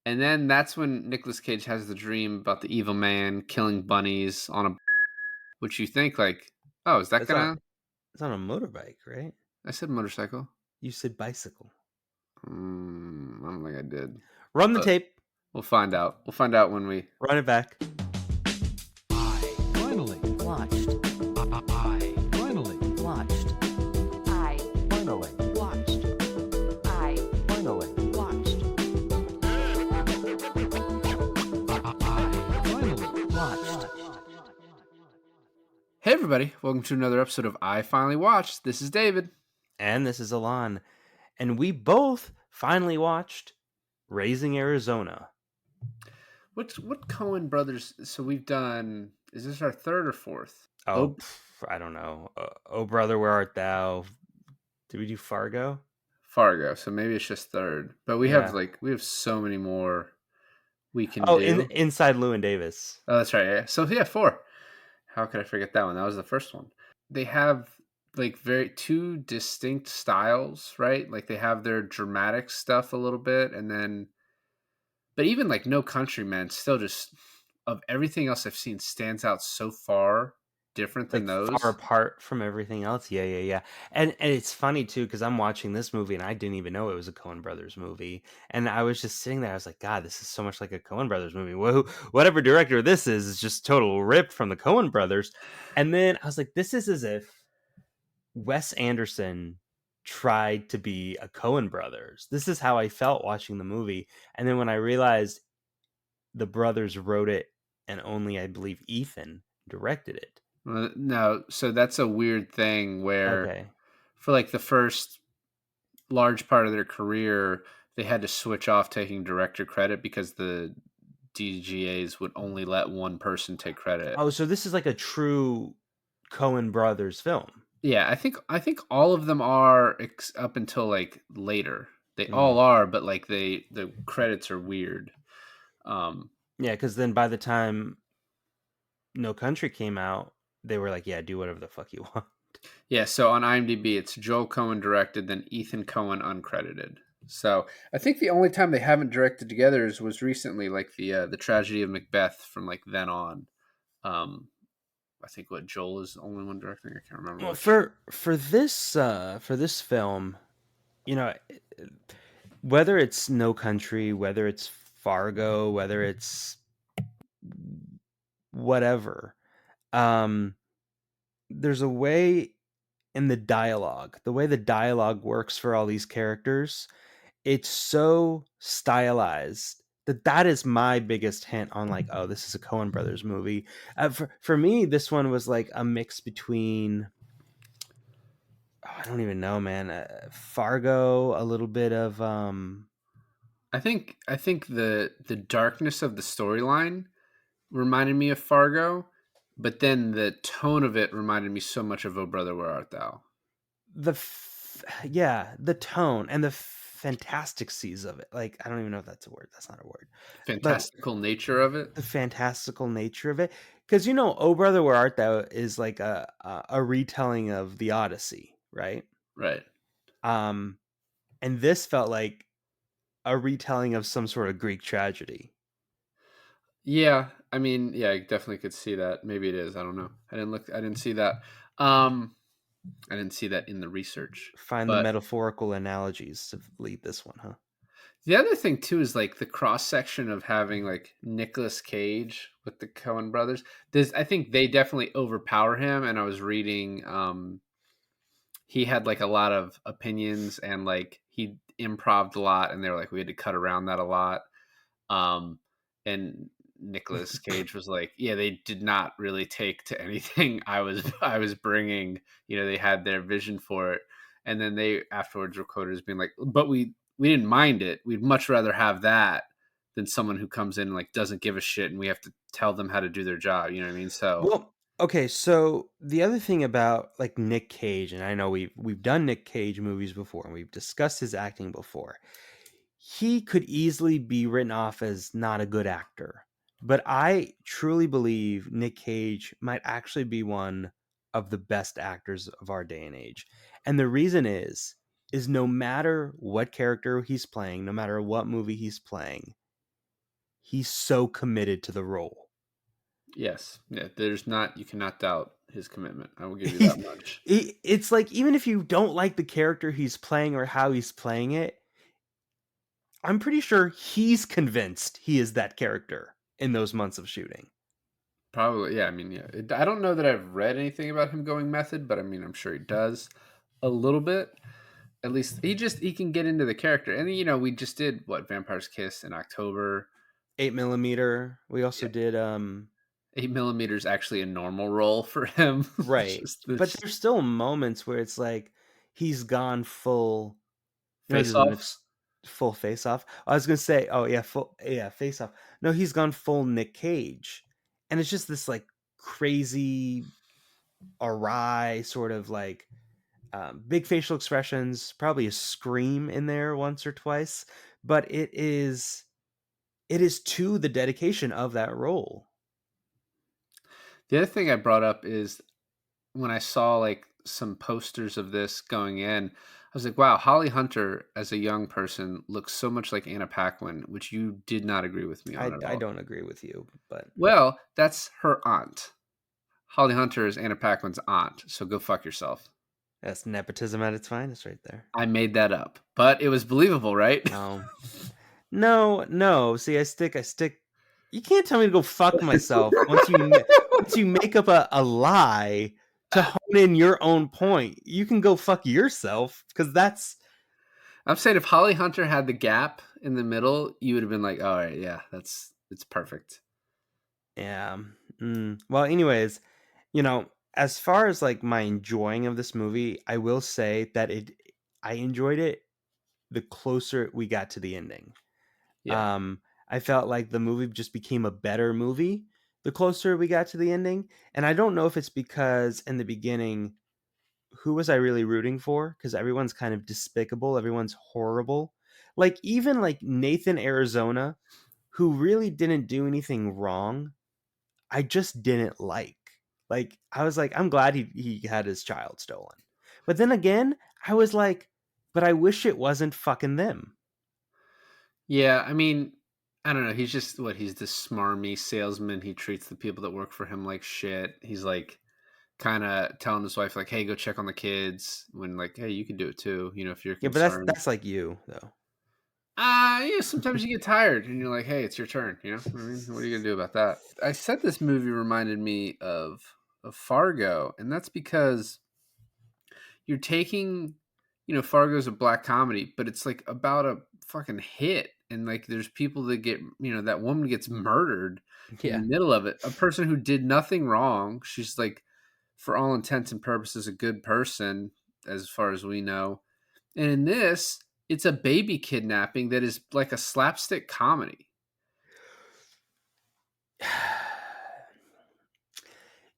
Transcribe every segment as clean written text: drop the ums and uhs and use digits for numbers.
And then that's when Nicolas Cage has the dream about the evil man killing bunnies on a which you think like, "Oh, is that It's on gonna" it's on a motorbike, right? I said motorcycle. You said bicycle. I don't think I did, Run the but tape. we'll find out. We'll find out when we Run it back. I finally Watched. I finally Watched. I finally watched. I finally watched. I finally Watched. Hey everybody, welcome to another episode of I Finally Watched. This is David. And this is Alon. And we both finally watched Raising Arizona. What Coen Brothers? So we've done. Is this our third or fourth? Oh, Oh, I don't know. Oh, brother, where art thou? Did we do Fargo? Fargo. So maybe it's just third. But Yeah. we have so many more we can Oh, do. Inside Llewyn Davis. Oh, that's right. Yeah. So yeah, four. How could I forget that one? That was the first one. They have like very two distinct styles, right? Like they have their dramatic stuff a little bit, and then, but even like No Country Man still just of everything else I've seen stands out so far different than Like far those. apart from everything else. Yeah. And it's funny too, because I'm watching this movie and I didn't even know it was a Coen Brothers movie. And I was just sitting there, I was like, God, this is so much like a Coen Brothers movie. Whatever director this is just total ripped from the Coen Brothers. And then I was like, this is as if Wes Anderson tried to be a Coen Brothers. This is how I felt watching the movie. And then when I realized the brothers wrote it and only I believe Ethan directed it. No, so that's a weird thing where Okay. for like the first large part of their career, they had to switch off taking director credit because the DGAs would only let one person take credit. Oh, so this is like a true Coen Brothers film. Yeah, I think all of them are up until like later. They all Mm. are, but like the credits are weird. Um, Yeah, because then by the time No Country came out, they were like, "Yeah, do whatever the fuck you want." yeah, so on IMDb, it's Joel Cohen directed, then Ethan Cohen uncredited. So I think the only time they haven't directed together was recently, like the tragedy of Macbeth. From like then on, um, I think what Joel is the only one directing. I can't remember Well, which. for this film, you know, whether it's No Country, whether it's Fargo, whether it's whatever, um, there's a way in the way the dialogue works for all these characters. It's so stylized that is my biggest hint on like, oh, this is a Coen Brothers movie. For me, this one was like a mix between, oh, I don't even know, man. Fargo, a little bit of I think the darkness of the storyline reminded me of Fargo, but then the tone of it reminded me so much of Oh Brother Where Art Thou. yeah, the tone and the fantastics of it. Like, I don't even know if that's a word. That's not a word, but Fantastical nature of it. the fantastical nature of it. Because Oh Brother Where Art Thou is like a retelling of the Odyssey, right? Right. Um, and this felt like a retelling of some sort of Greek tragedy. Yeah, I mean, yeah, I definitely could see that. Maybe it is. I don't know. I didn't see that. Um I didn't see that in the research. Find the But metaphorical analogies to lead this one, huh? the other thing too is like the cross section of having like Nicolas Cage with the Coen brothers. There's I think they definitely overpower him, and I was reading he had like a lot of opinions, and like he improved a lot, and they were like we had to cut around that a lot. Um, and Nicolas Cage was like, "Yeah, they did not really take to anything I was bringing. You know, they had their vision for it, and then they afterwards were quoted as being like, but we didn't mind it. We'd much rather have that than someone who comes in and like doesn't give a shit, and we have to tell them how to do their job. You know what I mean? So Well, okay, so the other thing about like Nick Cage, and I know we've done Nick Cage movies before and we've discussed his acting before. He could easily be written off as not a good actor. But I truly believe Nick Cage might actually be one of the best actors of our day and age. And the reason is no matter what character he's playing, no matter what movie he's playing, he's so committed to the role. Yes. Yeah. You cannot doubt his commitment. I will give you that He's much. it's like even if you don't like the character he's playing or how he's playing it, I'm pretty sure he's convinced he is that character in those months of shooting. Probably. Yeah. I mean, yeah. I don't know that I've read anything about him going method, but I mean, I'm sure he does a little bit. At least he can get into the character. And, we just did what? Vampire's Kiss in October. 8mm. We also Yeah. did 8 millimeter is actually a normal role for him. right. Just But this there's still moments where it's like he's gone full face offs. full face off. I was gonna say, oh yeah, face off. No, he's gone full Nick Cage. And it's just this like crazy awry sort of like big facial expressions, probably a scream in there once or twice, but it is to the dedication of that role. The other thing I brought up is when I saw like some posters of this going in, I was like, wow, Holly Hunter as a young person looks so much like Anna Paquin, which you did not agree with me on at I all. don't agree with you, but Well, that's her aunt. Holly Hunter is Anna Paquin's aunt, so go fuck yourself. that's nepotism at its finest right there. I made that up, but it was believable, right? No. No. See, I stick. You can't tell me to go fuck myself once you make up a lie to hone in your own point. You can go fuck yourself because that's I'm saying if Holly Hunter had the gap in the middle, you would have been like, all right, yeah, it's perfect. yeah. Well, anyways, as far as like my enjoying of this movie, I will say that I enjoyed it the closer we got to the ending. Yeah. I felt like the movie just became a better movie the closer we got to the ending. And I don't know if it's because in the beginning, who was I really rooting for? Because everyone's kind of despicable, everyone's horrible. Like even like Nathan Arizona, who really didn't do anything wrong, I just didn't like. Like I was like, I'm glad he had his child stolen. But then again, I was like, but I wish it wasn't fucking them. Yeah, I mean, I don't know. He's this smarmy salesman. He treats the people that work for him like shit. He's like kind of telling his wife like, "Hey, go check on the kids." When like, "Hey, you can do it too, if you're Yeah, but concerned." that's like you though. Yeah, sometimes you get tired and you're like, "Hey, it's your turn," I mean, what are you going to do about that? I said this movie reminded me of Fargo, and that's because you're taking, Fargo's a black comedy, but it's like about a fucking hit. And like, there's people that get, that woman gets murdered in the Yeah. middle of it. A person who did nothing wrong. She's like, for all intents and purposes, a good person, as far as we know. And in this, it's a baby kidnapping that is like a slapstick comedy.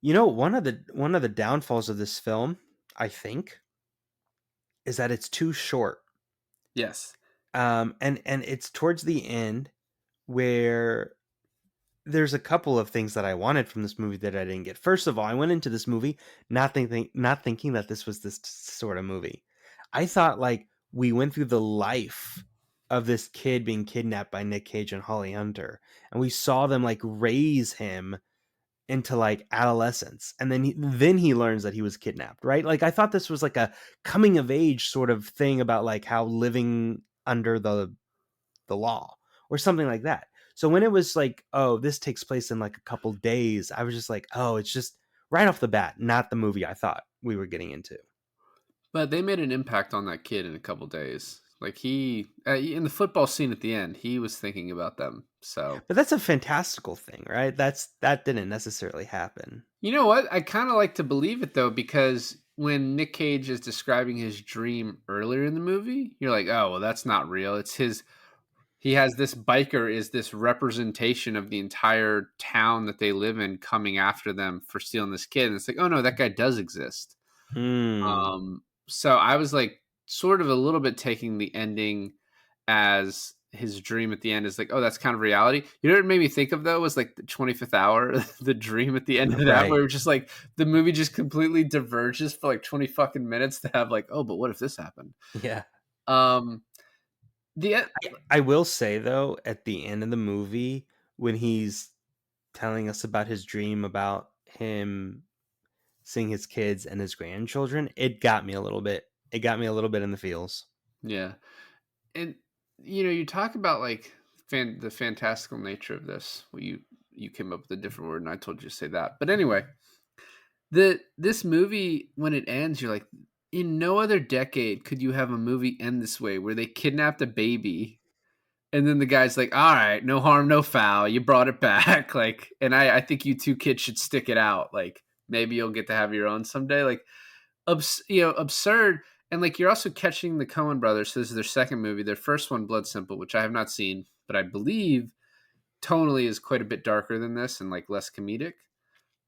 One of the downfalls of this film, I think, is that it's too short. Yes. And it's towards the end where there's a couple of things that I wanted from this movie that I didn't get. First of all, I went into this movie not thinking that this was this sort of movie. I thought like we went through the life of this kid being kidnapped by Nick Cage and Holly Hunter, and we saw them like raise him into like adolescence, and then he learns that he was kidnapped, right? Like I thought this was like a coming of age sort of thing about like how living under the law or something like that. So when it was like, oh, this takes place in like a couple days, I was just like, oh, it's just right off the bat not the movie I thought we were getting into. But they made an impact on that kid in a couple days. Like in the football scene at the end, he was thinking about them. So But that's a fantastical thing, right? That didn't necessarily happen. you know what? I kind of like to believe it though, because when Nick Cage is describing his dream earlier in the movie, you're like, oh, well, that's not real. It's his. He has this biker is this representation of the entire town that they live in coming after them for stealing this kid. And it's like, oh no, that guy does exist. Hmm. So I was like, sort of a little bit taking the ending as his dream at the end is like, oh, that's kind of reality. You know what it made me think of though was like the 25th hour, the dream at the end of that, Right. where it was just like the movie just completely diverges for like 20 fucking minutes to have like, oh, but what if this happened? Yeah. Um, the I will say though, at the end of the movie, when he's telling us about his dream about him seeing his kids and his grandchildren, it got me a little bit. It got me a little bit in the feels. Yeah. And you talk about like the fantastical nature of this. Well, you came up with a different word, and I told you to say that. But anyway, this movie when it ends, you're like, in no other decade could you have a movie end this way, where they kidnapped a baby, and then the guy's like, "All right, no harm, no foul. You brought it back." Like, and I think you two kids should stick it out. Like, maybe you'll get to have your own someday. Like, absurd. And like you're also catching the Coen brothers. So this is their second movie. Their first one, Blood Simple, which I have not seen, but I believe tonally is quite a bit darker than this and like less comedic.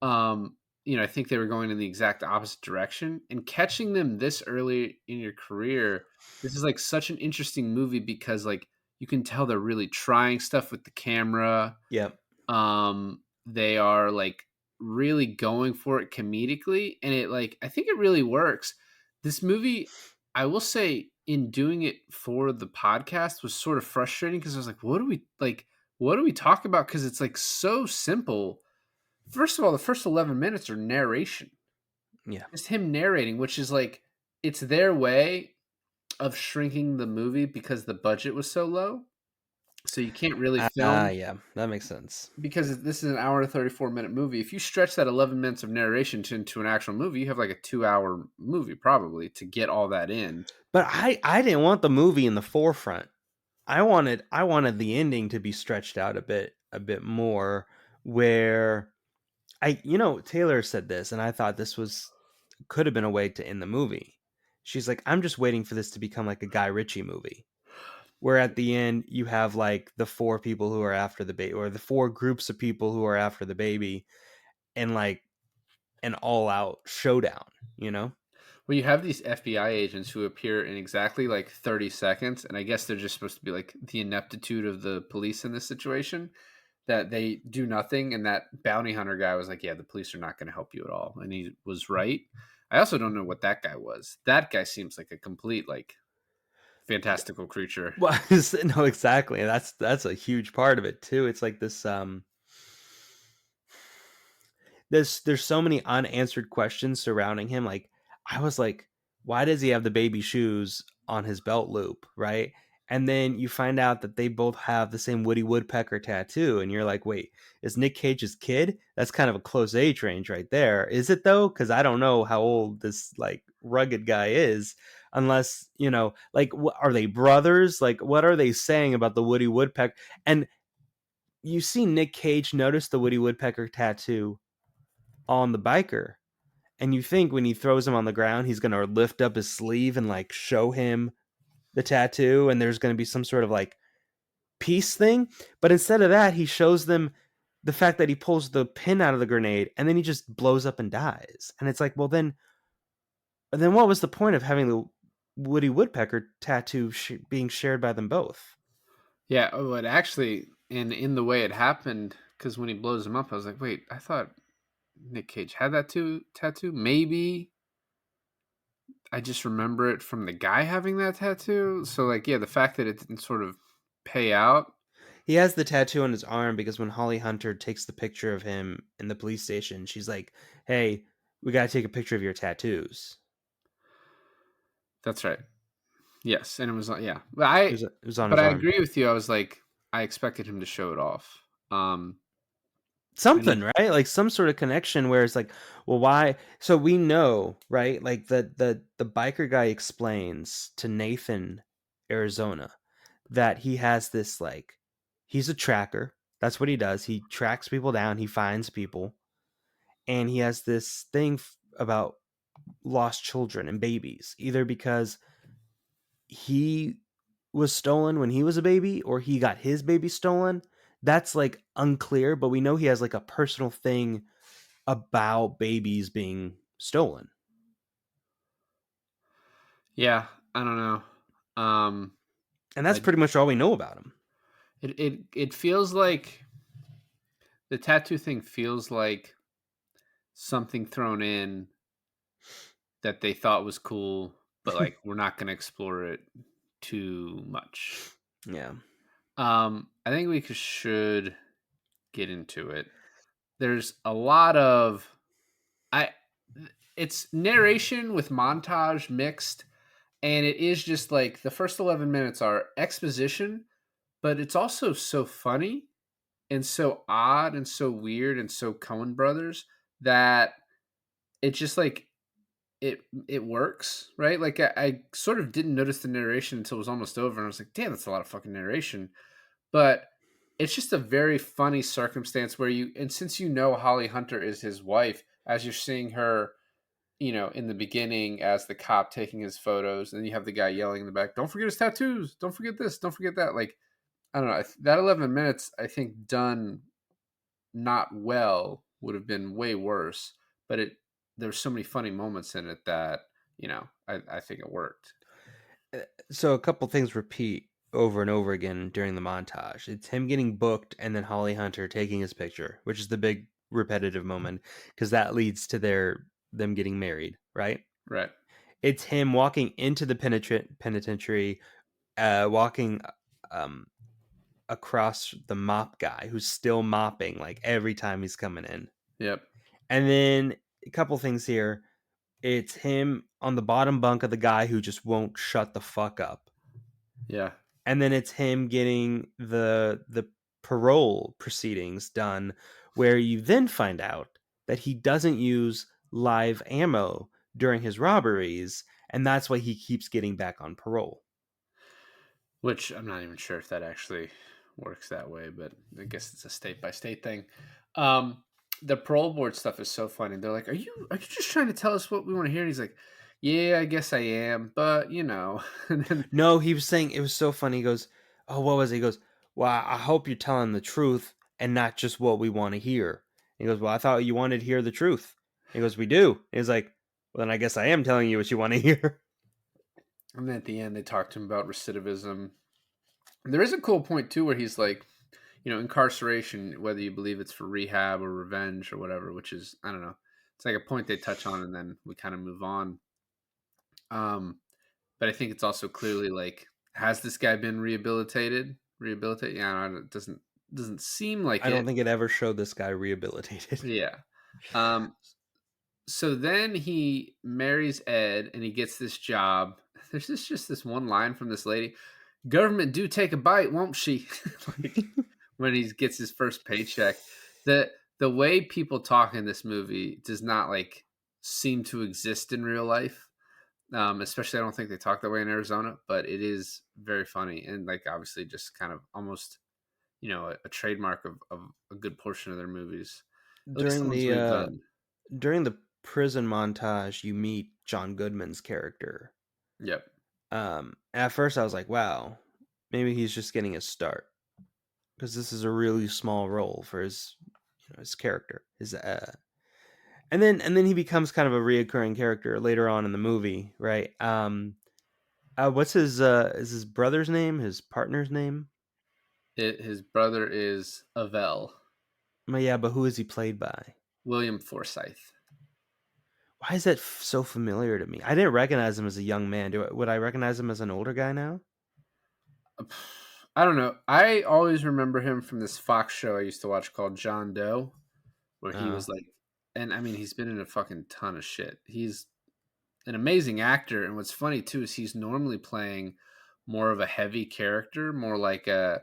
I think they were going in the exact opposite direction. And catching them this early in your career, this is like such an interesting movie because like you can tell they're really trying stuff with the camera. Yep. They are like really going for it comedically, and it like I think it really works. This movie, I will say, in doing it for the podcast was sort of frustrating because I was like, what do we talk about? Because it's like so simple. First of all, the first 11 minutes are narration. Yeah. Just him narrating, which is like it's their way of shrinking the movie because the budget was so low. So you can't really film Yeah, that makes sense. because this is an hour and 34-minute movie. If you stretch that 11 minutes of narration into an actual movie, you have like a 2-hour movie probably to get all that in. But I didn't want the movie in the forefront. I wanted the ending to be stretched out a bit more, where Taylor said this, and I thought this could have been a way to end the movie. She's like, I'm just waiting for this to become like a Guy Ritchie movie, where at the end you have like the four people who are after the baby, or the four groups of people who are after the baby, and like an all out showdown, you know? Well, you have these FBI agents who appear in exactly like 30 seconds, and I guess they're just supposed to be like the ineptitude of the police in this situation, that they do nothing. And that bounty hunter guy was like, yeah, the police are not going to help you at all. And he was right. I also don't know what that guy was. That guy seems like a complete like fantastical creature. Well, no, exactly. And that's a huge part of it too. It's like this there's so many unanswered questions surrounding him. Like, I was like, why does he have the baby shoes on his belt loop, right? And then you find out that they both have the same Woody Woodpecker tattoo, and you're like, wait, is Nick Cage's kid? That's kind of a close age range right there. Is it though? Because I don't know how old this like rugged guy is, unless like, are they brothers? Like, what are they saying about the Woody Woodpecker? And you see Nick Cage notice the Woody Woodpecker tattoo on the biker, and you think when he throws him on the ground he's going to lift up his sleeve and like show him the tattoo, and there's going to be some sort of like peace thing, but instead of that he shows them the fact that he pulls the pin out of the grenade and then he just blows up and dies. And it's like, well, then what was the point of having the Woody Woodpecker tattoo being shared by them both? Yeah. Oh, it actually, in the way it happened, because when he blows him up, I was like, wait, I thought Nick Cage had that tattoo. Maybe I just remember it from the guy having that tattoo. So like, yeah, the fact that it didn't sort of pay out. He has the tattoo on his arm because when Holly Hunter takes the picture of him in the police station, she's like, hey, we got to take a picture of your tattoos. That's right. Yes, and it was yeah. It was on But his I arm. agree with you. I was like, I expected him to show it off. Something, right? Like some sort of connection where it's like, well, why? So we know, right? Like the biker guy explains to Nathan, Arizona, that he has this like, he's a tracker. That's what he does. He tracks people down. He finds people, and he has this thing about lost children and babies, either because he was stolen when he was a baby or he got his baby stolen. That's like unclear, but we know he has like a personal thing about babies being stolen. Yeah, I don't know. And that's pretty much all we know about him. It feels like the tattoo thing feels like something thrown in that they thought was cool, but like we're not going to explore it too much. Yeah. I think we should get into it. There's a lot of I it's narration with montage mixed, and it is just like the first 11 minutes are exposition, but it's also so funny and so odd and so weird and so Coen Brothers that it just like it works, right? Like I sort of didn't notice the narration until it was almost over, and I was like, damn, that's a lot of fucking narration. But it's just a very funny circumstance where you, and since you know Holly Hunter is his wife, as you're seeing her, in the beginning as the cop taking his photos, and you have the guy yelling in the back, "Don't forget his tattoos! Don't forget this! Don't forget that!" Like, I don't know. That 11 minutes, I think, done not well would have been way worse. But there's so many funny moments in it that I think it worked. So a couple things repeat over and over again during the montage. It's him getting booked and then Holly Hunter taking his picture, which is the big repetitive moment because that leads to them getting married, right? Right. It's him walking into the penitentiary, walking um, across the mop guy who's still mopping like every time he's coming in. Yep. And then a couple things here. It's him on the bottom bunk of the guy who just won't shut the fuck up. Yeah. And then it's him getting the parole proceedings done, where you then find out that he doesn't use live ammo during his robberies, and that's why he keeps getting back on parole. Which I'm not even sure if that actually works that way, but I guess it's a state by state thing. Um, the parole board stuff is so funny. They're like, "Are you just trying to tell us what we want to hear?" And he's like, "Yeah, I guess I am, but And then No, he was saying it was so funny. He goes, "Oh, what was it?" He goes, "Well, I hope you're telling the truth and not just what we want to hear." He goes, "Well, I thought you wanted to hear the truth." He goes, "We do." He's like, "Well, then I guess I am telling you what you want to hear." and then at the end they talk to him about recidivism. And there is a cool point too where he's like, incarceration, whether you believe it's for rehab or revenge or whatever, which is, I don't know. It's like a point they touch on and then we kind of move on. Um, but I think it's also clearly like, has this guy been rehabilitated? Rehabilitated? Yeah, it doesn't seem like I don't it. think it ever showed this guy rehabilitated. Yeah. Um, so then he marries Ed and he gets this job. There's just this one line from this lady. Government do take a bite, won't she? Like when he gets his first paycheck. The way people talk in this movie does not like seem to exist in real life. Especially I don't think they talk that way in Arizona, but it is very funny and like obviously just kind of almost a trademark of a good portion of their movies, at least the during ones the we've uh done. during the prison montage, you meet John Goodman's character. Yep. At first I was like, wow, maybe he's just getting his start because this is a really small role for his character. And then he becomes kind of a reoccurring character later on in the movie, right? What's his brother's name? His partner's name? His brother is Avell, Well, yeah, but who is he played by? William Forsythe. Why is that so familiar to me? I didn't recognize him as a young man. Would I recognize him as an older guy now? I don't know. I always remember him from this Fox show I used to watch called John Doe, where he Oh, was like, and I mean, he's been in a fucking ton of shit. He's an amazing actor, and what's funny too is he's normally playing more of a heavy character, more like I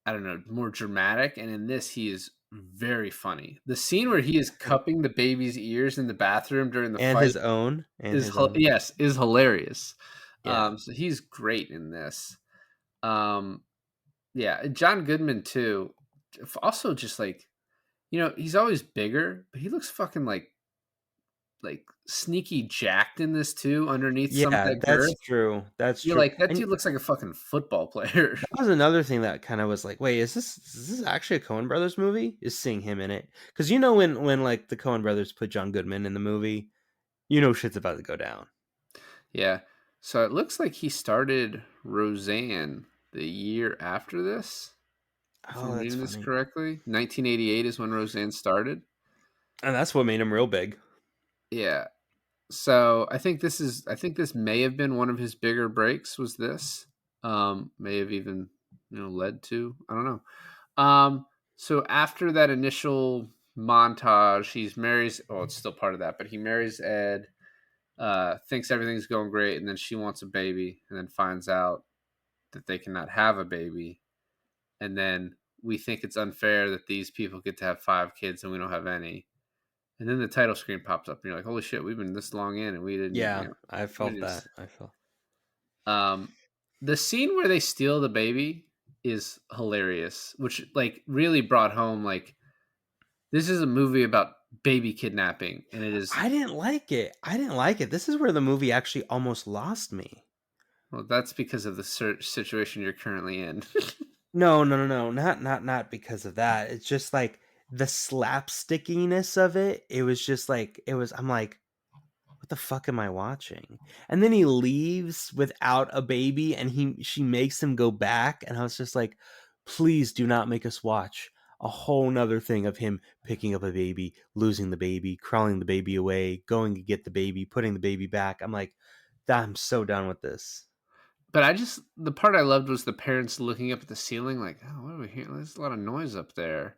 don't know, more dramatic, and in this he is very funny. The scene where he is cupping the baby's ears in the bathroom during the and fight his own, and is his own. yes, is hilarious. Yeah, So he's great in this. Um, yeah, John Goodman too. Also, just like he's always bigger, but he looks fucking like sneaky jacked in this too. Underneath some of yeah, that that's girth, true. That's you're true. like that And dude looks like a fucking football player. that was another thing that kind of was like, wait, is this actually a Coen Brothers movie? Is seeing him in it? Because when like the Coen Brothers put John Goodman in the movie, shit's about to go down. Yeah. So it looks like he started Roseanne the year after this, if Oh, I'm that's reading this funny. correctly. 1988 is when Roseanne started. And that's what made him real big. Yeah. So I think this may have been one of his bigger breaks. Was this may have even led to, I don't know. So after that initial montage, he's marries. Oh, it's still part of that, but he marries Ed. Thinks everything's going great, and then she wants a baby, and then finds out that they cannot have a baby, and then we think it's unfair that these people get to have 5 kids and we don't have any. And then the title screen pops up, and you're like, "Holy shit, we've been this long in, and we didn't, Yeah, I we felt didn't." that. I felt. The scene where they steal the baby is hilarious, which like really brought home like this is a movie about baby kidnapping, and it is I didn't like it. I didn't like it. This is where the movie actually almost lost me. well, that's because of the situation you're currently in. No, no, no, no, not because of that. It's just like the slapstickiness of it. It was just like it was. I'm like, what the fuck am I watching? And then he leaves without a baby, and she makes him go back, and I was just like, please do not make us watch a whole nother thing of him picking up a baby, losing the baby, crawling the baby away, going to get the baby, putting the baby back. I'm like, I'm so done with this. But the part I loved was the parents looking up at the ceiling, like, "Oh, what are we hearing? There's a lot of noise up there."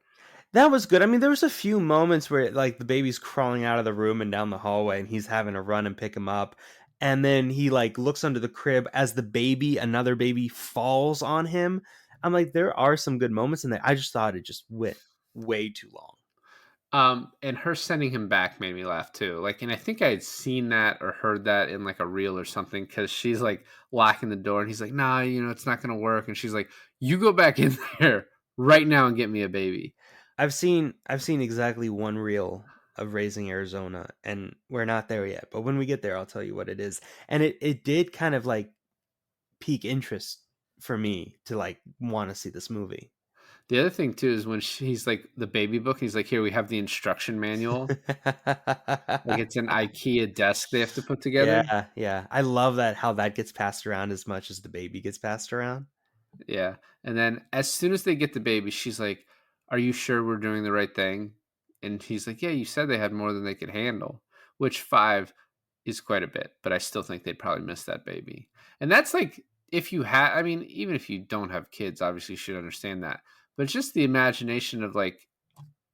That was good. I mean, there was a few moments where like the baby's crawling out of the room and down the hallway, and he's having to run and pick him up. And then he like looks under the crib as another baby falls on him. I'm like, there are some good moments in there. I just thought it just went way too long. And her sending him back made me laugh too. Like, and I think I had seen that or heard that in like a reel or something because she's like locking the door and he's like, "Nah, it's not gonna work." And she's like, "You go back in there right now and get me a baby." I've seen exactly one reel of Raising Arizona, and we're not there yet. But when we get there, I'll tell you what it is. And it did kind of like pique interest for me to like want to see this movie. The other thing too is when he's like the baby book, he's like, "Here, we have the instruction manual." Like it's an IKEA desk they have to put together. Yeah, yeah. I love that how that gets passed around as much as the baby gets passed around. Yeah. And then as soon as they get the baby, she's like, "Are you sure we're doing the right thing?" And he's like, "Yeah, you said they had more than they could handle," which 5 is quite a bit, but I still think they'd probably miss that baby. And that's like if you have, I mean, even if you don't have kids, obviously you should understand that. But it's just the imagination of like,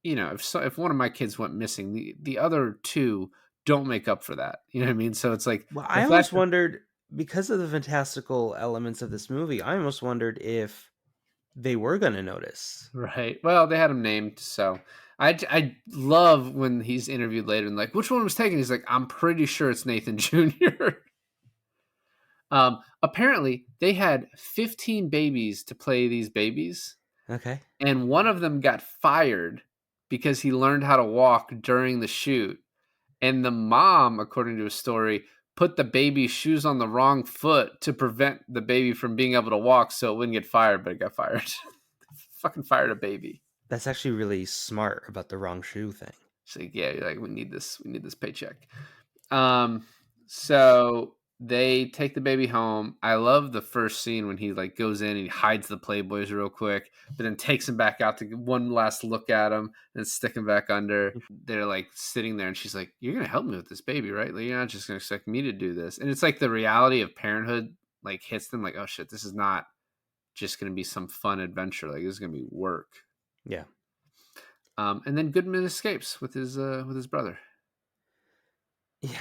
if one of my kids went missing, the other 2 don't make up for that. You know what I mean? So it's like Well, the I fact almost wondered because of the fantastical elements of this movie, I almost wondered if they were going to notice. right. Well, they had him named, so I love when he's interviewed later and like, which one was taken? He's like, I'm pretty sure it's Nathan Jr. Apparently, they had 15 babies to play these babies, Okay. and one of them got fired because he learned how to walk during the shoot. And the mom, according to a story, put the baby's shoes on the wrong foot to prevent the baby from being able to walk so it wouldn't get fired, but it got fired. Fucking fired a baby. That's actually really smart about the wrong shoe thing. She's like, yeah, you're like, we need this paycheck. Um, so they take the baby home. I love the first scene when he like goes in and he hides the Playboys real quick, but then takes him back out to get one last look at him and stick him back under. They're like sitting there and she's like, "You're gonna help me with this baby, right? Like, you're not just gonna expect me to do this." And it's like the reality of parenthood like hits them like, oh shit, this is not just gonna be some fun adventure. Like this is gonna be work. Yeah. And then Goodman escapes with his brother. Yeah.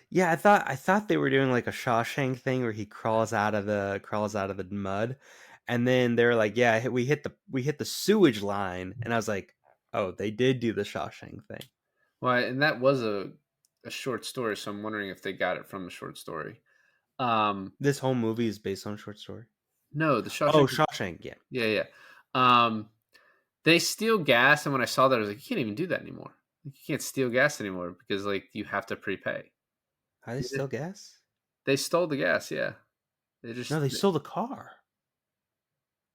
Yeah, I thought they were doing like a Shawshank thing where he crawls out of the mud, and then they're like, "Yeah, we hit the sewage line," and I was like, "Oh, they did do the Shawshank thing." Well, and that was a short story, so I'm wondering if they got it from the short story. Um, This whole movie is based on a short story. no, the Oh, Shawshank. Shawshank, yeah. Yeah, yeah. Um, they steal gas, and when I saw that, I was like, you can't even do that anymore. You can't steal gas anymore because like you have to prepay. Are they still gas? They stole the gas. Yeah, they just. No, they stole the car.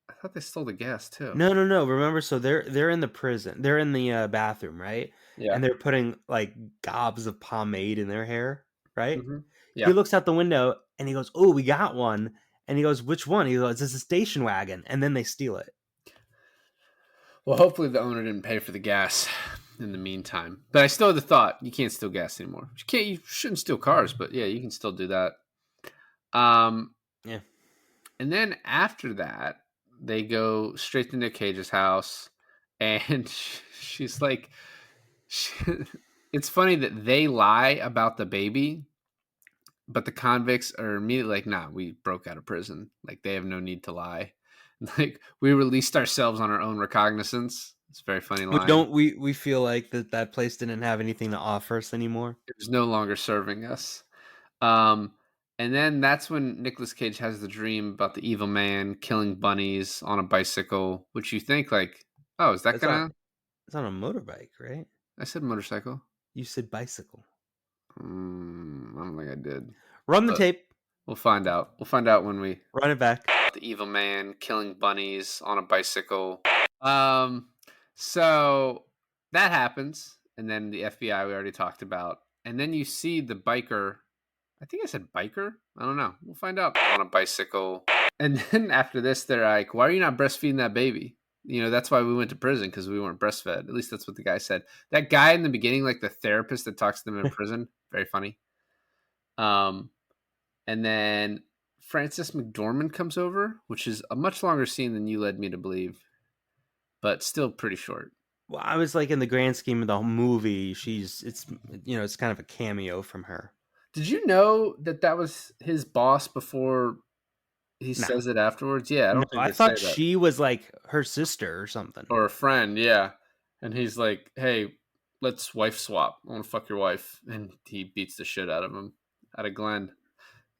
I thought they stole the gas too. No, no, no. Remember, so they're in the prison. They're in the bathroom, right? Yeah. And they're putting like gobs of pomade in their hair, right? Hmm. He Yeah. looks out the window and he goes, "Oh, we got one." And he goes, "Which one?" He goes, "It's a station wagon." And then they steal it. Well, hopefully the owner didn't pay for the gas in the meantime. But I still had the thought you can't steal gas anymore. You shouldn't steal cars, but yeah, you can still do that. Um, Yeah. and then after that, they go straight to Nick Cage's house, and she's like, she, it's funny that they lie about the baby, but the convicts are immediately like, "Nah, we broke out of prison. Like they have no need to lie. Like we released ourselves on our own recognizance." It's a very funny We line. don't we feel like that place didn't have anything to offer us anymore. It was no longer serving us. Um, and then that's when Nicolas Cage has the dream about the evil man killing bunnies on a bicycle, which you think like, oh, is that It's on gonna? it's on a motorbike, right? I said motorcycle. You said bicycle. I don't think I did, Run the but tape. we'll find out. We'll find out when we Run it back. the evil man killing bunnies on a bicycle. Um, so that happens, and then the FBI we already talked about, and then you see the biker. I think I said biker. I don't know. We'll find out on a bicycle. And then after this, they're like, "Why are you not breastfeeding that baby?" You know, that's why we went to prison because we weren't breastfed. At least that's what the guy said. That guy in the beginning, like the therapist that talks to them in prison, very funny. Um, and then Frances McDormand comes over, which is a much longer scene than you led me to believe, but still pretty short. Well, I was like, in the grand scheme of the whole movie, it's it's kind of a cameo from her. Did you know that that was his boss before he No, says it afterwards? Yeah, I no, don't think I they say thought that. she was like her sister or something. Or a friend, yeah. And he's like, "Hey, let's wife swap. I want to fuck your wife." And he beats the shit out of him, out of Glenn.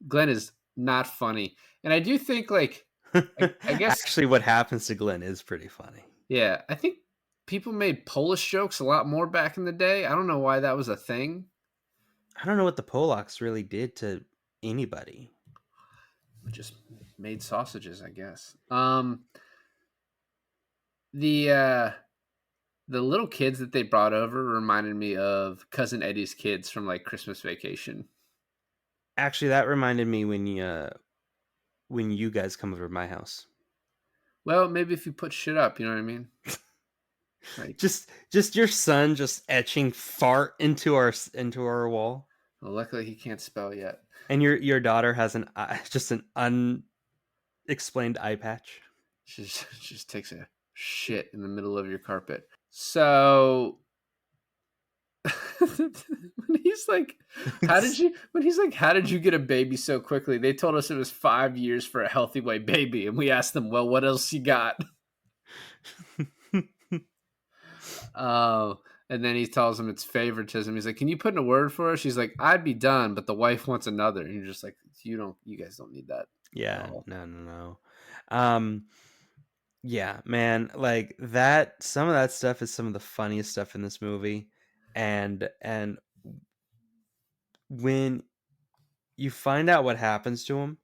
Glenn is not funny, and I do think like, I guess, Actually, what happens to Glenn is pretty funny. yeah, I think people made Polish jokes a lot more back in the day. I don't know why that was a thing. I don't know what the Polacks really did to anybody. Just made sausages, I guess. The little kids that they brought over reminded me of Cousin Eddie's kids from like Christmas Vacation. Actually, that reminded me when you guys come over to my house. Well, maybe if you put shit up, you know what I mean? Like, Just your son just etching fart into our wall, well, luckily he can't spell yet. and your daughter has just an unexplained eye patch. She just takes a shit in the middle of your carpet. So when he's like, when he's like, "How did you get a baby so quickly?" They told us it was 5 years for a healthy white baby, and we asked them, "Well, what else you got?" Oh, and then he tells him it's favoritism. He's like, "Can you put in a word for us?" She's like, "I'd be done, but the wife wants another." And you're just like, you guys don't need that. Yeah, Oh. no. Yeah, man, like that. Some of that stuff is some of the funniest stuff in this movie, and when you find out what happens to him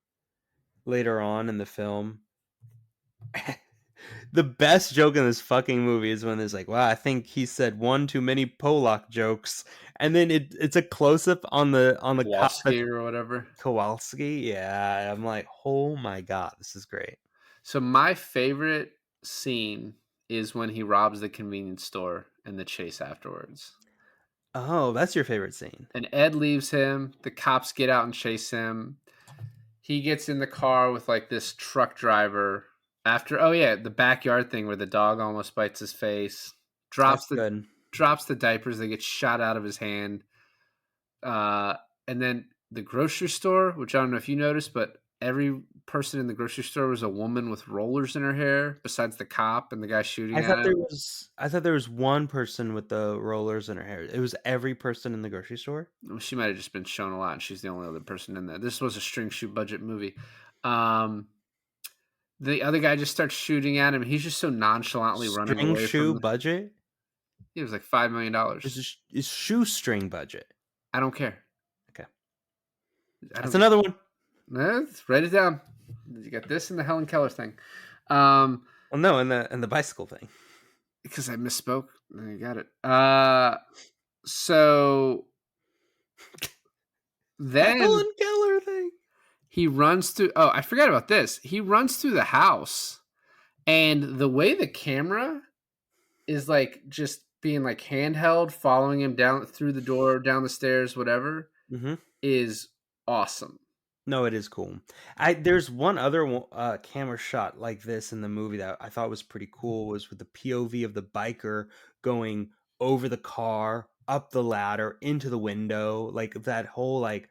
later on in the film, the best joke in this fucking movie is when it's like, "Wow, I think he said one too many Polak jokes," and then it's a close up on the cop Kowalski or whatever. Kowalski. Yeah, I'm like, oh my god, this is great. So my favorite scene is when he robs the convenience store and the chase afterwards. Oh, that's your favorite scene. And Ed leaves him. The cops get out and chase him. He gets in the car with like this truck driver after, oh yeah, the backyard thing where the dog almost bites his face. That's good. Drops the diapers. They get shot out of his hand. And then the grocery store, which I don't know if you noticed, but every person in the grocery store was a woman with rollers in her hair, besides the cop and the guy shooting at him. I thought there was one person with the rollers in her hair. It was every person in the grocery store. Well, she might have just been shown a lot, and she's the only other person in there. This was a string shoot budget movie. The other guy just starts shooting at him. He's just so nonchalantly running String away shoe from. budget? It was like $5 million. It's shoestring budget. I don't care. Okay. That's another one. Let's write it down. You got this and the Helen Keller thing. Well, no, and the bicycle thing. Because I misspoke. You got it. So then Helen Keller thing. he runs through. Oh, I forgot about this. He runs through the house, and the way the camera is like just being like handheld, following him down through the door, down the stairs, whatever, Mm-hmm. is awesome. No, it is cool. There's one other camera shot like this in the movie that I thought was pretty cool. Was with the POV of the biker going over the car, up the ladder, into the window, like that whole like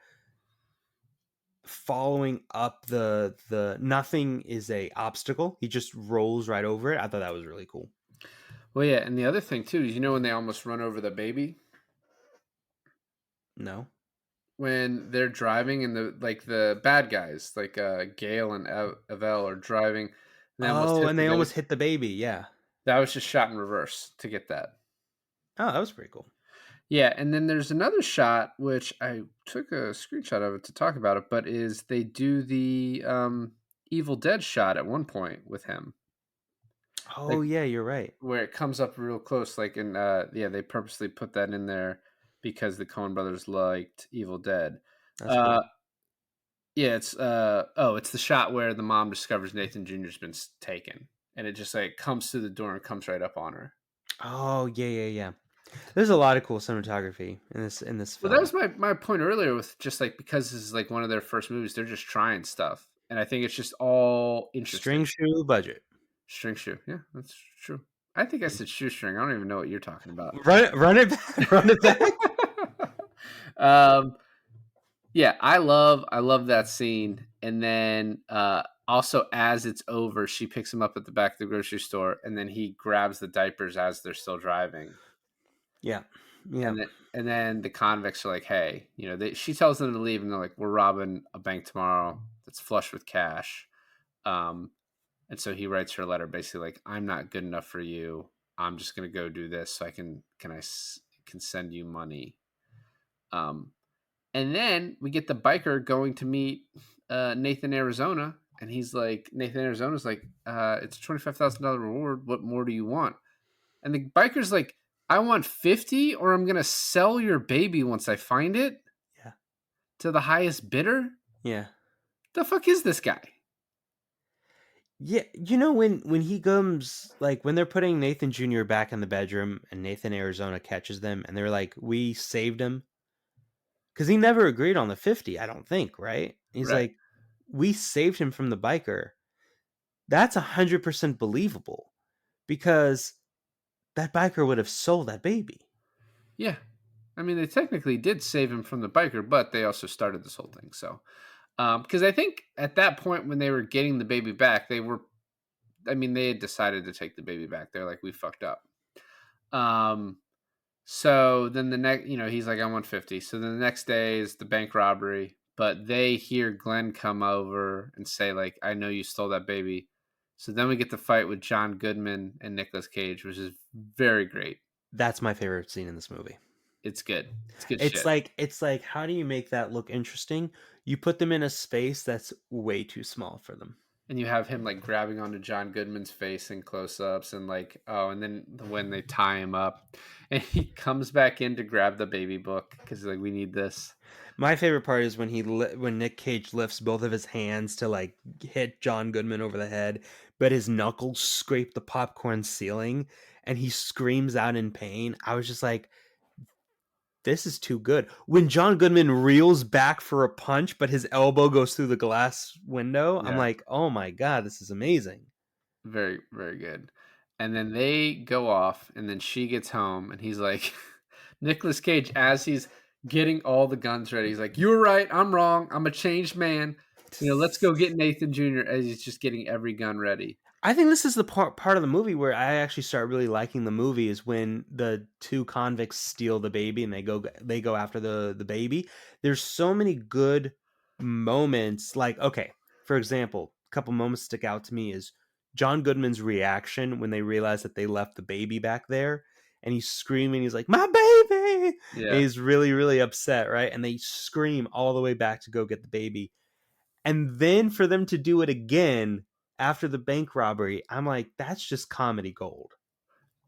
following up the nothing is a obstacle. He just rolls right over it. I thought that was really cool. Well, yeah, and the other thing too is when they almost run over the baby No. when they're driving and the bad guys like Gale and Avell are driving and they almost Oh, hit and the they baby. almost hit the baby. Yeah. That was just shot in reverse to get that. Oh, that was pretty cool. Yeah, and then there's another shot which I took a screenshot of it to talk about it, but is they do the Evil Dead shot at one point with him, Oh, like yeah, you're right. where it comes up real close. Like in yeah, they purposely put that in there because the Coen brothers liked Evil Dead. That's Uh, cool. yeah, it's the shot where the mom discovers Nathan Jr.'s been taken, and it just like comes through the door and comes right up on her. Oh, yeah, yeah, yeah. There's a lot of cool cinematography in this Well, that film. was my point earlier with just like because this is like one of their first movies, they're just trying stuff, and I think it's just all interesting. String shoe budget. String shoe, yeah, that's true. I think I said shoestring. I don't even know what you're talking about. Run it back. Run it back. um, yeah, I love that scene, and then also as it's over, she picks him up at the back of the grocery store, and then he grabs the diapers as they're still driving. Yeah. Yeah. And then the convicts are like, "Hey, she tells them to leave, and they're like, we're robbing a bank tomorrow that's flush with cash." Um, and so he writes her a letter, basically like, "I'm not good enough for you. I'm just gonna go do this, so I can send you money." Um, and then we get the biker going to meet Nathan Arizona, and Nathan Arizona's like, "It's a $25,000 reward. What more do you want?" And the biker's like, "I want 50 or I'm going to sell your baby once I find it Yeah. to the highest bidder." Yeah. The fuck is this guy? Yeah, when he comes like when they're putting Nathan Jr. back in the bedroom and Nathan Arizona catches them and they're like, "We saved him." Cuz he never agreed on the 50, I don't think, right? He's Right. like, "We saved him from the biker." That's 100% believable because that biker would have sold that baby. Yeah. I mean, they technically did save him from the biker, but they also started this whole thing. So, because I think at that point when they were getting the baby back, they had decided to take the baby back. They're like, we fucked up. Um, So then the next, he's like, I want 50. So then the next day is the bank robbery, but they hear Glenn come over and say, like, I know you stole that baby. So then we get the fight with John Goodman and Nicolas Cage, which is very great. That's my favorite scene in this movie. It's good. It's good It's shit. like how do you make that look interesting? You put them in a space that's way too small for them. And you have him like grabbing onto John Goodman's face in close ups and like, oh, and then when they tie him up and he comes back in to grab the baby book because like, we need this. My favorite part is when when Nick Cage lifts both of his hands to like hit John Goodman over the head, but his knuckles scrape the popcorn ceiling and he screams out in pain. I was just like, this is too good. When John Goodman reels back for a punch, but his elbow goes through the glass window, I'm Yeah. like, oh my God, this is amazing. Very, very good. And then they go off, and then she gets home, and he's like, Nicolas Cage, as he's getting all the guns ready, he's like, "You were right, I'm wrong, I'm a changed man. Let's go get Nathan Jr." As he's just getting every gun ready. I think this is the part of the movie where I actually start really liking the movie is when the two convicts steal the baby and they go after the baby. There's so many good moments. Like, okay, for example, a couple moments stick out to me is John Goodman's reaction when they realize that they left the baby back there, and he's screaming. He's like, "My baby!" And Yeah, he's really really upset, right? And they scream all the way back to go get the baby, and then for them to do it again after the bank robbery, I'm like, that's just comedy gold.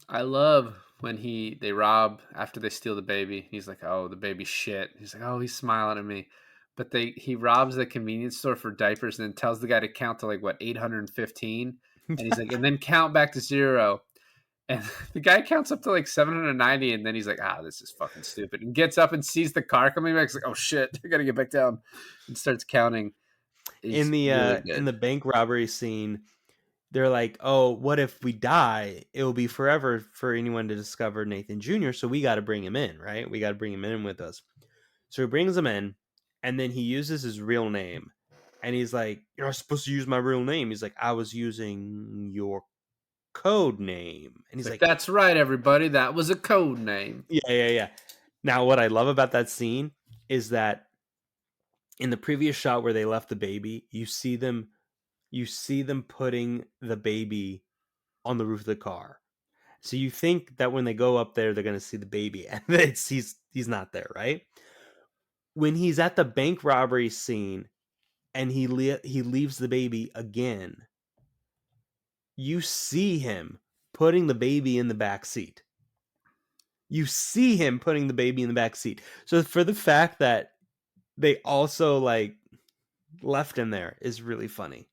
I love when they rob after they steal the baby. He's like, "Oh, the baby's shit." He's like, "Oh, he's smiling at me." But he robs the convenience store for diapers and then tells the guy to count to like what 815, and he's like, "And then count back to zero." And the guy counts up to like 790, and then he's like, "Ah, this is fucking stupid," and gets up and sees the car coming back. He's like, "Oh shit, I gotta get back down," and starts counting. It's really In good. the bank robbery scene, they're like, "Oh, what if we die? It will be forever for anyone to discover Nathan Jr. So we got to bring him in, right? We got to bring him in with us." So he brings him in, and then he uses his real name, and he's like, "You're not supposed to use my real name." He's like, "I was using your code name," and It's he's like, like, "That's right, everybody. That was a code name." "Yeah, yeah, yeah." Now, what I love about that scene is that in the previous shot where they left the baby, you see them putting the baby on the roof of the car. So you think that when they go up there, they're going to see the baby, and he's not there, right? When he's at the bank robbery scene and he leaves the baby again, you see him putting the baby in the back seat. You see him putting the baby in the back seat. So for the fact that they also like left him there is really funny.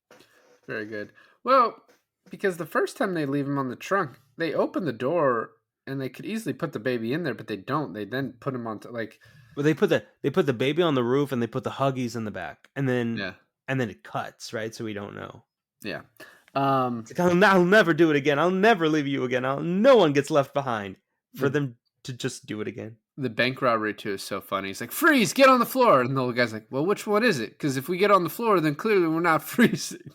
Very good. Well, because the first time they leave him on the trunk, they open the door and they could easily put the baby in there, but they don't. They then put him on like, Well, they put the baby on the roof and they put the Huggies in the back, yeah, and then it cuts, right? So we don't know. yeah. It's like, I'll never do it again. I'll never leave you again. No one gets left behind for The them to just do it again. the bank robbery too is so funny. He's like, "Freeze! Get on the floor!" And the little guy's like, "Well, which one is it? Because if we get on the floor, then clearly we're not freezing."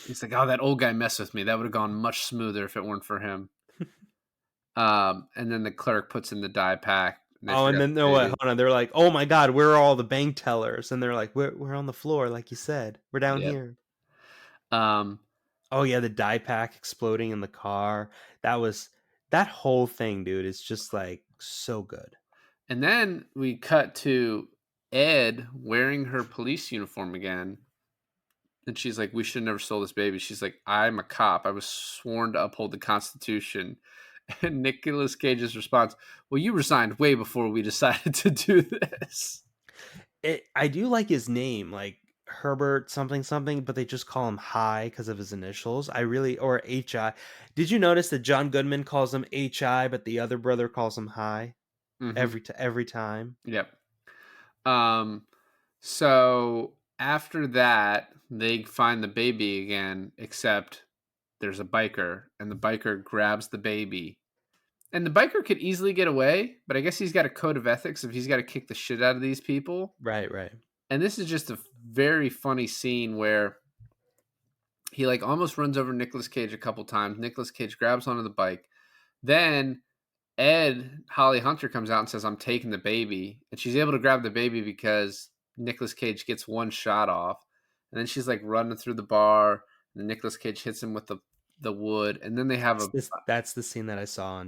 He's like, "Oh, that old guy messed with me. That would have gone much smoother if it weren't for him." And then the clerk puts in the die pack. And they Oh, and forgot then the no, what? baby. Hold on. They're like, "Oh my God, where are all the bank tellers?" And they're like, "We're on the floor, like you said. We're down Yep. here." Um, Oh yeah, the die pack exploding in the car. That whole thing, dude. Is just like so good. and then we cut to Ed wearing her police uniform again. And she's like, "We should have never stole this baby." She's like, "I'm a cop. I was sworn to uphold the Constitution." And Nicolas Cage's response, "Well, you resigned way before we decided to do this." I do like his name, like Herbert something something, but they just call him High because of his initials. I really or HI. Did you notice that John Goodman calls him HI, but the other brother calls him High Mm-hmm. every time? Yep. Um, so after that, they find the baby again, except there's a biker, and the biker grabs the baby. And the biker could easily get away, but I guess he's got a code of ethics if he's got to kick the shit out of these people. Right, right. And this is just a very funny scene where he like almost runs over Nicolas Cage a couple times. Nicolas Cage grabs onto the bike. Then Holly Hunter comes out and says, "I'm taking the baby." And she's able to grab the baby because Nicolas Cage gets one shot off. And then she's like running through the bar. And Nicolas Cage hits him with the wood. And then they have That's the scene that I saw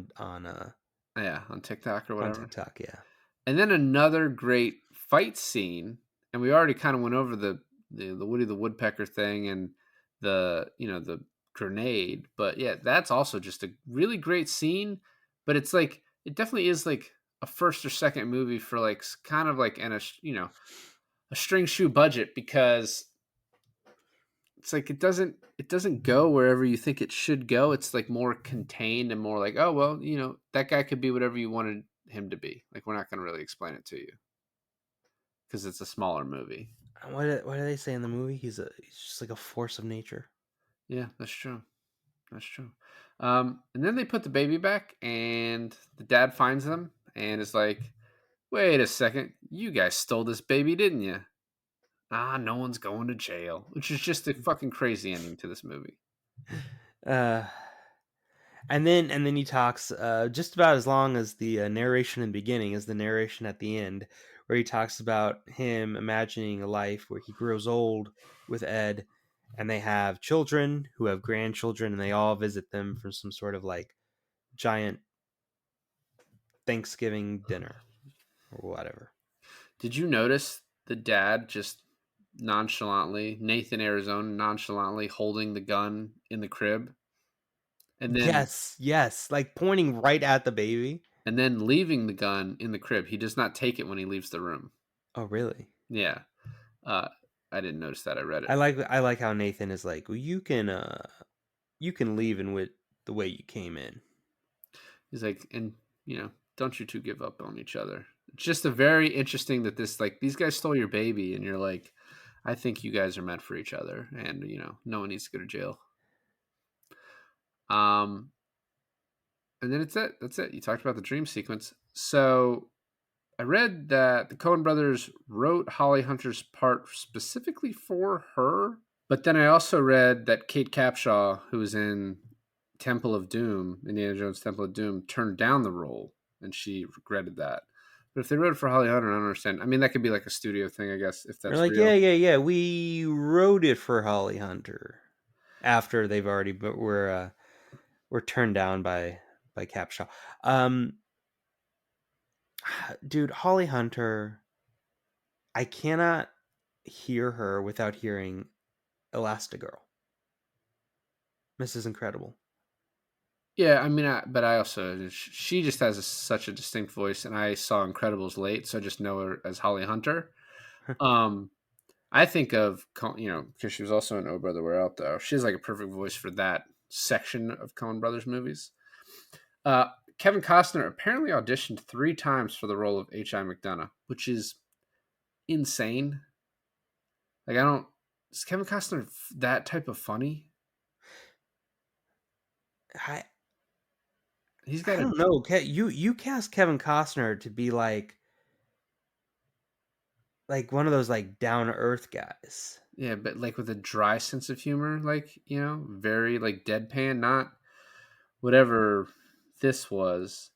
yeah, on TikTok or on whatever. TikTok. Yeah. And then another great fight scene. And we already kind of went over the Woody the Woodpecker thing and the grenade. But yeah, that's also just a really great scene. But it's like it definitely is like a first or second movie for like kind of like a string shoe budget because it's like it doesn't go wherever you think it should go. It's like more contained and more like, oh well, that guy could be whatever you wanted him to be. Like we're not going to really explain it to you because it's a smaller movie. What do they say in the movie? He's just like a force of nature. Yeah, that's true. That's true. And then they put the baby back, and the dad finds them and is like, "Wait a second, you guys stole this baby, didn't you?" Ah, no one's going to jail, which is just a fucking crazy ending to this movie. Uh, and then he talks just about as long as the narration in the beginning as the narration at the end, where he talks about him imagining a life where he grows old with Ed, and they have children who have grandchildren, and they all visit them for some sort of like giant Thanksgiving dinner or whatever. Did you notice the dad just nonchalantly, Nathan Arizona nonchalantly holding the gun in the crib, and then Yes, like pointing right at the baby. leaving the gun in the crib? He does not take it when he leaves the room. Oh, really? Yeah, uh, I didn't notice that. I read it. I like how Nathan is like, well, you can leave and the way you came in. He's like, and don't you two give up on each other. It's just a very interesting that this like these guys stole your baby, and you're like, I think you guys are meant for each other, and no one needs to go to jail. Um, and then it's it. That's it. You talked about the dream sequence. So I read that the Coen brothers wrote Holly Hunter's part specifically for her, but then I also read that Kate Capshaw, who was in Temple of Doom, Indiana Jones Temple of Doom, turned down the role, and she regretted that. But if they wrote it for Holly Hunter, I don't understand. I mean, that could be like a studio thing, I guess, if They're that's like, real. yeah. We wrote it for Holly Hunter after they've already were turned down by Capshaw. Dude, Holly Hunter, I cannot hear her without hearing Elastigirl, Mrs. Incredible. Yeah, I mean, but I also she just has such a distinct voice, and I saw Incredibles late, so I just know her as Holly Hunter. Um, I think of because she was also in Oh Brother Where Art Thou. She has like a perfect voice for that section of Coen Brothers movies. Uh, Kevin Costner apparently auditioned 3 times for the role of H.I. McDonough, which is insane. Like, I don't. Is Kevin Costner that type of funny? I He's I got a don't know. You cast Kevin Costner to be like one of those like down to earth guys. yeah, but like with a dry sense of humor, like very like deadpan, not whatever this was.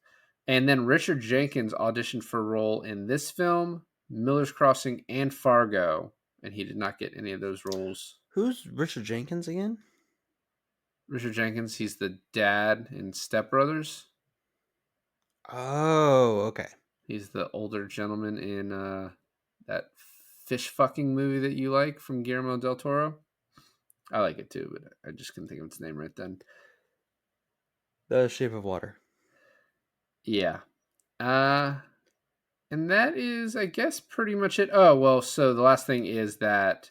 And then Richard Jenkins auditioned for a role in this film, Miller's Crossing, and Fargo, and he did not get any of those roles. Who's Richard Jenkins again? Richard Jenkins, he's the dad in Step Brothers. Oh, okay. He's the older gentleman in that fish fucking movie that you like from Guillermo del Toro. I like it too, but I just couldn't think of its name right then. The Shape of Water. Yeah. And that is, I guess, pretty much it. Oh, well, so the last thing is that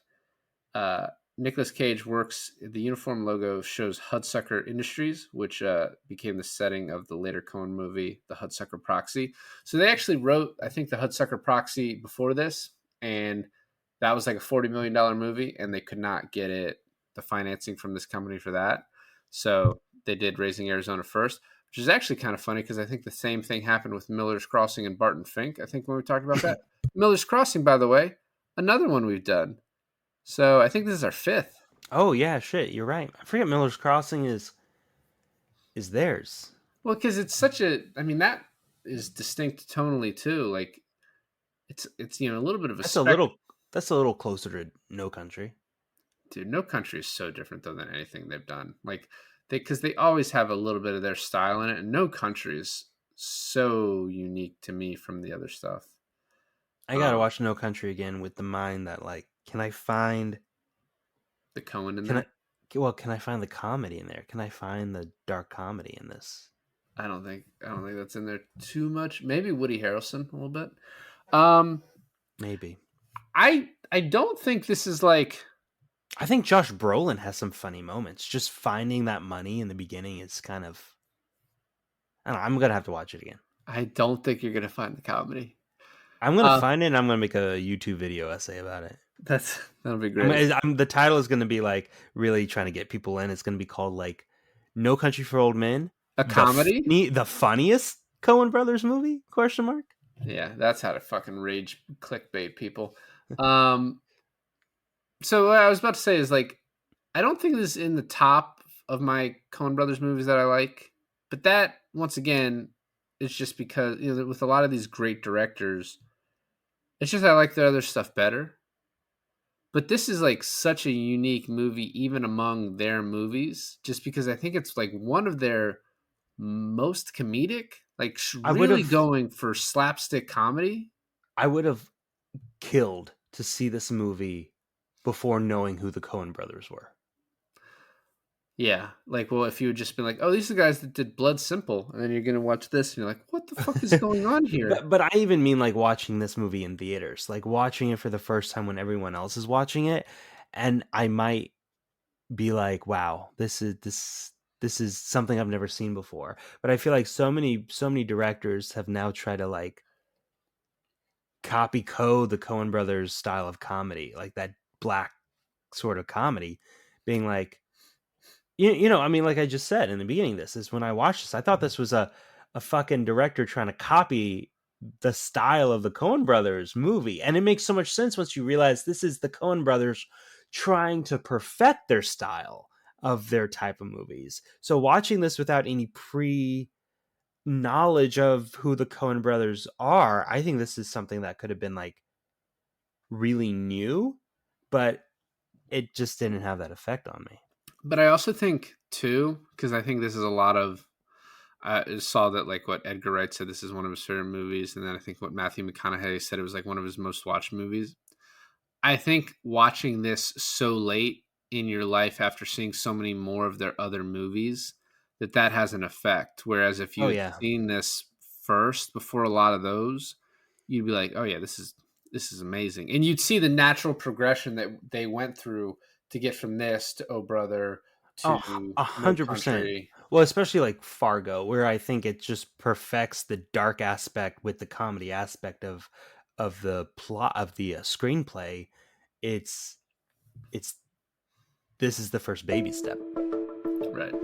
uh, Nicolas Cage works. The uniform logo shows Hudsucker Industries, which became the setting of the later Coen movie, The Hudsucker Proxy. So they actually wrote, I think, The Hudsucker Proxy before this, and that was like a $40 million movie, and they could not get the financing from this company for that. So they did Raising Arizona first, which is actually kind of funny because I think the same thing happened with Miller's Crossing and Barton Fink. I think when we talked about that, Miller's Crossing, by the way, another one we've done. So I think this is our 5th. Oh yeah, shit, you're right. I forget Miller's Crossing is theirs. Well, because it's such a, I mean, that is distinct tonally too. Like it's a little bit of a That's a little closer to No Country. Dude, No Country is so different though than anything they've done. Like because they always have a little bit of their style in it, and No Country is so unique to me from the other stuff. I gotta watch No Country again with the mind that like, can I find the Coen in can there. can I find the comedy in there? Can I find the dark comedy in this? I don't think that's in there too much. Maybe Woody Harrelson a little bit. Maybe. I don't think this is like. I think Josh Brolin has some funny moments. Just finding that money in the beginning is kind of. I don't know. I'm gonna have to watch it again. I don't think you're gonna find the comedy. I'm gonna find it, and I'm gonna make a YouTube video essay about it. That'll be great. The title is gonna be like really trying to get people in. It's gonna be called like No Country for Old Men, a comedy, the funniest Coen Brothers movie? Question mark. Yeah, that's how to fucking rage clickbait people. So what I was about to say is like, I don't think this is in the top of my Coen Brothers movies that I like, but that once again is just because with a lot of these great directors, it's just I like their other stuff better. But this is like such a unique movie, even among their movies, just because I think it's like one of their most comedic, like really going for slapstick comedy. I would have killed to see this movie before knowing who the Coen Brothers were. Yeah, like, well, if you had just been like, oh, these are the guys that did Blood Simple, and then you're gonna watch this, and you're like, what the fuck is going on here? But I even mean like watching this movie in theaters, like watching it for the first time when everyone else is watching it, and I might be like, wow, this this is something I've never seen before. But I feel like so many directors have now tried to like copy code the Coen Brothers style of comedy, like that black sort of comedy, being like, I mean, like I just said in the beginning, this is when I watched this, I thought this was a fucking director trying to copy the style of the Coen Brothers movie. And it makes so much sense once you realize this is the Coen Brothers trying to perfect their style of their type of movies. So watching this without any pre knowledge of who the Coen Brothers are, I think this is something that could have been like really new, but it just didn't have that effect on me. But I also think too, because I think this is a lot of. I saw that like what Edgar Wright said. This is one of his favorite movies, and then I think what Matthew McConaughey said it was like one of his most watched movies. I think watching this so late in your life after seeing so many more of their other movies that has an effect. Whereas if you Oh had yeah. seen this first before a lot of those, you'd be like, "Oh yeah, this is amazing," and you'd see the natural progression that they went through to get from this to Oh Brother Oh, to No 100%. Country. Well, especially like Fargo, where I think it just perfects the dark aspect with the comedy aspect of the plot of the screenplay. It's it's this is the first baby step. Right.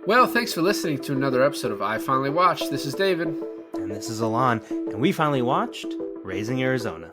Well, thanks for listening to another episode of I Finally Watched. This is David. And this is Alon, and we finally watched Raising Arizona.